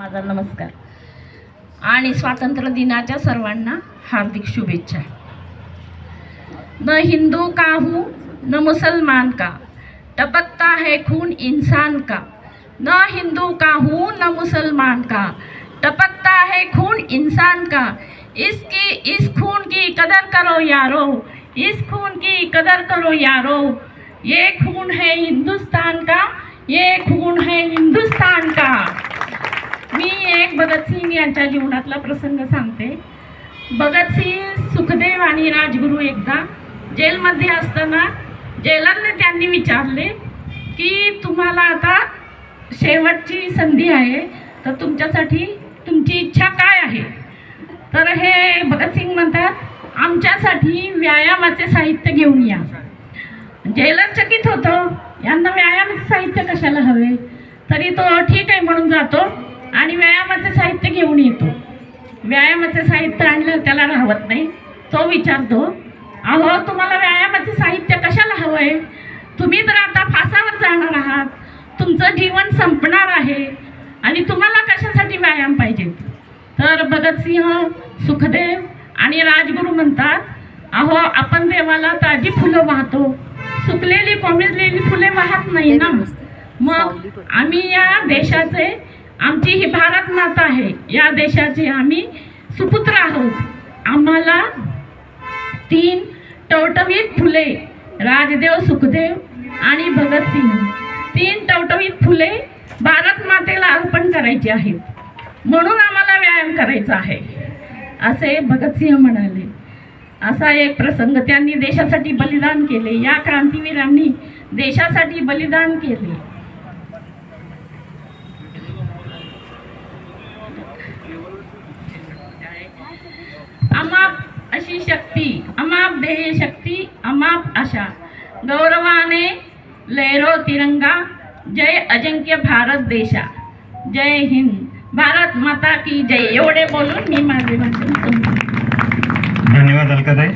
माझा नमस्कार आणि स्वातंत्र्य दिनाच्या सर्वांना हार्दिक शुभेच्छा। न हिंदू का हूँ न मुसलमान का, टपकता है खून इंसान का। न हिंदू का हूँ न मुसलमान का, टपकता है खून इंसान का। इस खून की कदर करो यारो, इस खून की कदर करो यारो। ये खून है हिंदुस्तान का, ये खून है हिंदुस्तान का। मी एक भगतसिंग यांच्या जीवनातला प्रसंग सांगते। भगतसिंग, सुखदेव आणि राजगुरू एकदा जेलमध्ये असताना जेलरने त्यांनी विचारले की तुम्हाला आता शेवटची संधी आहे, तर तुमच्यासाठी तुमची इच्छा काय आहे? तर हे भगतसिंग म्हणतात, आमच्यासाठी व्यायामाचे साहित्य घेऊन या। जेलर चकित होतो, यांना व्यायामाचे साहित्य कशाला हवे? तरी तो ठीक आहे म्हणून जातो आणि व्यायामाचे साहित्य घेऊन येतो। व्यायामाचे साहित्य आणलं त्याला राहत नाही। तो विचारतो, अहो तुम्हाला व्यायामाचे साहित्य कशाला हवंय? तुम्ही तर आता फासावर जाणार आहात, तुमचं जीवन संपणार आहे आणि तुम्हाला कशासाठी व्यायाम पाहिजे? तर भगतसिंह, सुखदेव आणि राजगुरू म्हणतात, अहो आपण देवाला ताजी फुलं वाहतो, सुकलेली कोमेजलेली फुले वाहत नाही ना। मग आम्ही या देशाचे, आमची ही भारत माता आहे, या देशाचे आम्ही सुपुत्र आहोत। आम्हाला 3 टवटवीत फुले, राजदेव, सुखदेव आणि भगतसिंग, 3 टवटवीत फुले भारत मातेला अर्पण करायची आहेत, म्हणून आम्हाला व्यायाम करायचा आहे, असे भगतसिंह म्हणाले। असा एक प्रसंग, त्यांनी देशासाठी बलिदान केले। या क्रांतीवीरांनी देशासाठी बलिदान केले। अमाप अशी शक्ती, अमाप ध्येय शक्ती, अमाप आशा, गौरवाने लहरो तिरंगा, जय अजिंक्य भारत देशा, जय हिंद, भारत माता की जय। एवढे बोलून मी माझे भाषण संपवते। धन्यवाद अलकाताई।